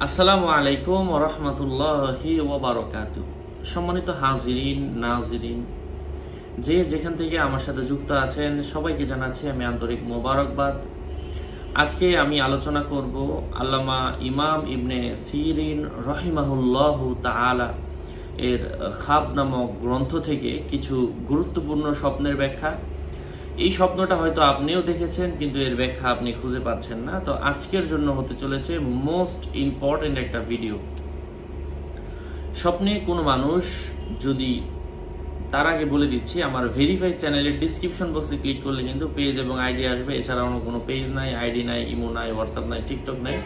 আসসালামু আলাইকুম ওয়া রাহমাতুল্লাহি ওয়া বারাকাতুহু। সম্মানিত হাজিরিন নাজিরিন, যে যেখান থেকে আমার সাথে যুক্ত আছেন সবাইকে জানাচ্ছি আমি আন্তরিক মোবারকবাদ। আজকে আমি আলোচনা করব আল্লামা ইমাম ইবনে সিরিন রহিমাহুল্লাহু তাআলা এর খাব নামক গ্রন্থ থেকে কিছু গুরুত্বপূর্ণ স্বপ্নের ব্যাখ্যা। এই স্বপ্নটা হয়তো আপনিও দেখেছেন, কিন্তু এর ব্যাখ্যা আপনি খুঁজে পাচ্ছেন না। তো আজকের জন্য হতে চলেছে মোস্ট ইম্পর্টেন্ট একটা ভিডিও। স্বপ্নে কোনো মানুষ যদি, তার আগে বলে দিচ্ছি, আমার ভেরিফাইড চ্যানেলের ডিসক্রিপশন বক্সে ক্লিক করলে কিন্তু পেজ এবং আইডি আসবে। এছাড়া অন্য কোনো পেজ নাই, আইডি নাই, ইমো নাই, হোয়াটসঅ্যাপ নাই, টিকটক নাই।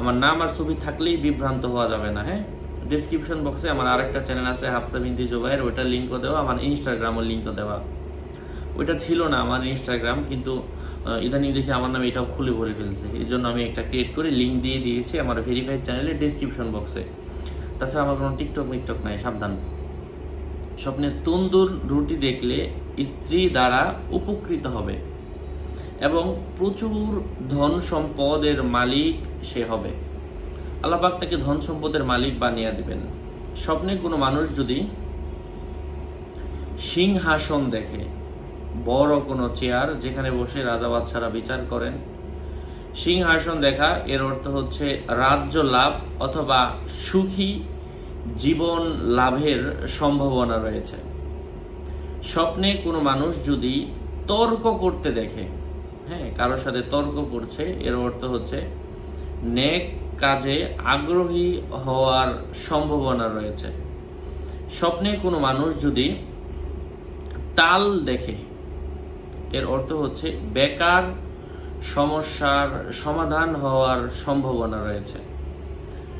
আমার নাম আর ছবি থাকলেই বিভ্রান্ত হওয়া যাবে না। হ্যাঁ, ডিসক্রিপশন বক্সে আমার আরেকটা চ্যানেল আছে হাফসা বিনতি জুবায়ের, ওইটার লিঙ্কও দেওয়া, আমার ইনস্টাগ্রামের লিঙ্কও দেওয়া। ওইটা ছিল না আমার ইনস্টাগ্রাম, কিন্তু ইদানিং দেখে আমার নামে এটাও খুলে ভরে ফেলছে। এই জন্য আমি একটা ক্রিয়েট করে লিঙ্ক দিয়ে দিয়েছি আমার ভেরিফাইড চ্যানেলের ডিসক্রিপশন বক্সে। তাছাড়া আমার কোনো টিকটক মিকটক নাই, সাবধান। স্বপ্নে তন্দুর রুটি দেখলে স্ত্রী দ্বারা উপকৃত হবে এবং প্রচুর ধন সম্পদের মালিক সে হবে। আল্লাহ পাক তাকে ধন সম্পদের মালিক বানিয়ে দিবেন। স্বপ্নে কোনো মানুষ যদি সিংহাসন দেখে, বড় কোনো চেয়ার যেখানে বসে রাজা বাদশারা বিচার করেন, সিংহাসন দেখা এর অর্থ হচ্ছে রাজ্য লাভ অথবা সুখী জীবন লাভের সম্ভাবনা রয়েছে। স্বপ্নে কোনো মানুষ যদি তর্ক করতে দেখে, হ্যাঁ, কারোর সাথে তর্ক করছে, এর অর্থ হচ্ছে নেক কাজে আগ্রহী হওয়ার সম্ভাবনা রয়েছে। স্বপ্নে কোনো মানুষ যদি তাল দেখে, এর অর্থ হচ্ছে বেকার সমস্যার সমাধান হওয়ার সম্ভাবনা রয়েছে।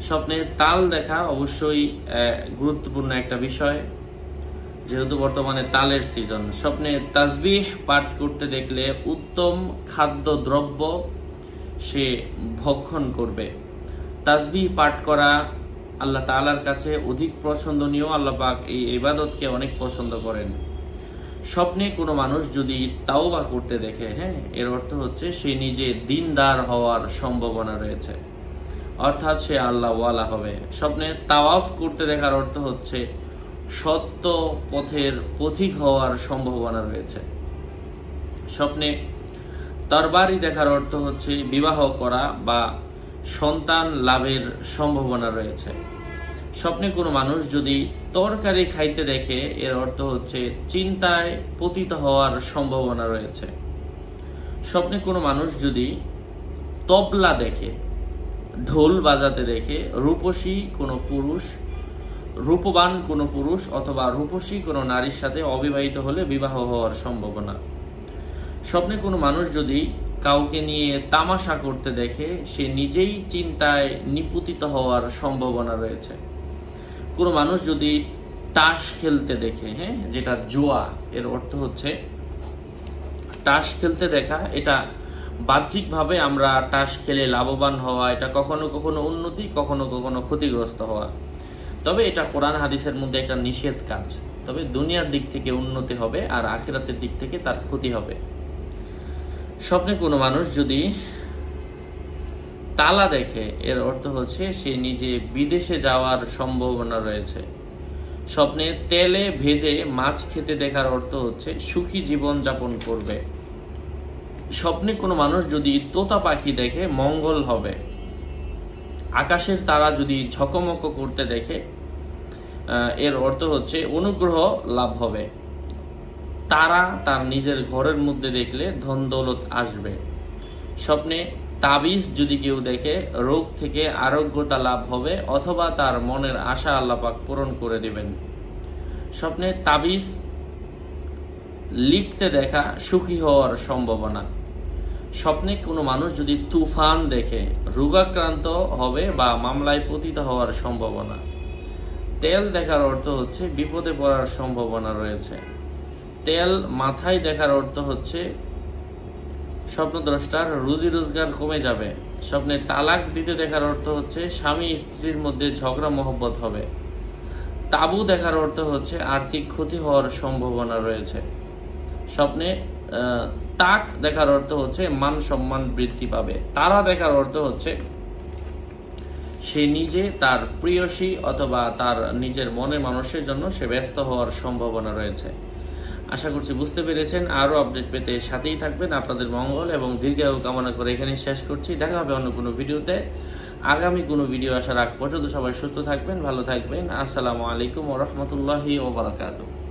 স্বপ্নে তাল দেখা অবশ্যই গুরুত্বপূর্ণ একটা বিষয়, যেহেতু বর্তমানে তালের সিজন। স্বপ্নে তাসবিহ পাঠ করতে দেখলে উত্তম খাদ্য দ্রব্য সে ভক্ষণ করবে। তাসবিহ পাঠ করা আল্লাহ তাআলার কাছে অধিক পছন্দনীয়। আল্লাহ পাক এই ইবাদতকে অনেক পছন্দ করেন। স্বপ্নে কোনো মানুষ যদি তাওবা করতে দেখে, হ্যাঁ, এর অর্থ হচ্ছে সে নিজে দিনদার হওয়ার সম্ভাবনা রয়েছে, অর্থাৎ সে আল্লাহ ওয়ালা হবে। স্বপ্নে তাওয়াফ করতে দেখার অর্থ হচ্ছে সত্য পথের পথিক হওয়ার সম্ভাবনা রয়েছে। স্বপ্নে তরবারি দেখার অর্থ হচ্ছে বিবাহ করা বা সন্তান লাভের সম্ভাবনা রয়েছে। স্বপ্নে কোনো মানুষ যদি তরকারি খাইতে দেখে, এর অর্থ হচ্ছে চিন্তায় পতিত হওয়ার সম্ভাবনা রয়েছে। স্বপ্নে কোনো মানুষ যদি তবলা দেখে, ঢোল বাজাতে দেখে, রূপবান কোনো পুরুষ অথবা রূপসী কোনো নারীর সাথে অবিবাহিত হলে বিবাহ হওয়ার সম্ভাবনা। স্বপ্নে কোনো মানুষ যদি কাউকে নিয়ে তামাশা করতে দেখে, সে নিজেই চিন্তায় নিপতিত হওয়ার সম্ভাবনা রয়েছে। কোনো মানুষ যদি তাস খেলতে দেখে, হ্যাঁ, যেটা জুয়া, এর অর্থ হচ্ছে তাস খেলতে দেখা। এটা বাহ্যিকভাবে আমরা তাস খেলে লাভবান হওয়া, এটা কখনো কখনো উন্নতি, কখনো কখনো ক্ষতিগ্রস্ত হওয়া। তবে এটা কোরআন হাদিসের মধ্যে একটা নিষেধ কাজ। তবে দুনিয়ার দিক থেকে উন্নতি হবে আর আখিরাতের দিক থেকে তার ক্ষতি হবে। স্বপ্নে কোনো মানুষ যদি তালা দেখে, এর অর্থ হচ্ছে সে নিজে বিদেশে যাওয়ার সম্ভাবনা রয়েছে। স্বপ্নে তেলে ভেজে মাছ খেতে দেখার অর্থ হচ্ছে সুখী জীবন যাপন করবে। স্বপ্নে কোনো মানুষ যদি তোতা পাখি দেখে, মঙ্গল হবে। আকাশের তারা যদি ঝকমক করতে দেখে, এর অর্থ হচ্ছে অনুগ্রহ লাভ হবে। তারা তার নিজের ঘরের মধ্যে দেখলে ধন দৌলত আসবে। স্বপ্নে তাবিজ যদি কেউ দেখে, রোগ থেকে আরোগ্যতা লাভ হবে অথবা তার মনের আশা আল্লাহ পাক পূরণ করে দিবেন। স্বপ্নে তাবিজ লিখতে দেখা সুখী হওয়ার সম্ভাবনা। স্বপ্নে কোনো মানুষ যদি তুফান দেখে, রোগাক্রান্ত হবে বা মামলায় পতিত হওয়ার সম্ভাবনা। তেল দেখার অর্থ হচ্ছে বিপদে পড়ার সম্ভাবনা রয়েছে। তেল মাথায় দেখার অর্থ হচ্ছে স্বপ্নদ্রষ্টার রুজি রোজগার কমে যাবে। স্বপ্নে তালাক দিতে দেখার অর্থ হচ্ছে স্বামী স্ত্রীর মধ্যে ঝগড়া মহব্বত হবে। তাবু দেখার অর্থ হচ্ছে আর্থিক ক্ষতি হওয়ার সম্ভাবনা রয়েছে। স্বপ্নে তাক দেখার অর্থ হচ্ছে মান সম্মান বৃদ্ধি পাবে। তারা দেখার অর্থ হচ্ছে সে নিজে তার প্রিয়সী অথবা তার নিজের মনের মানুষের জন্য সে ব্যস্ত হওয়ার সম্ভাবনা রয়েছে। আশা করছি বুঝতে পেরেছেন। আরও আপডেট পেতে সাথেই থাকবেন। আপনাদের মঙ্গল এবং দীর্ঘায়ু কামনা করে এখানেই শেষ করছি। দেখা হবে অন্য কোনো ভিডিওতে। আগামী কোনো ভিডিও আসার আগ পর্যন্ত সবাই সুস্থ থাকবেন, ভালো থাকবেন। আসসালামু আলাইকুম ওয়া রাহমাতুল্লাহি ওয়া বারাকাতুহু।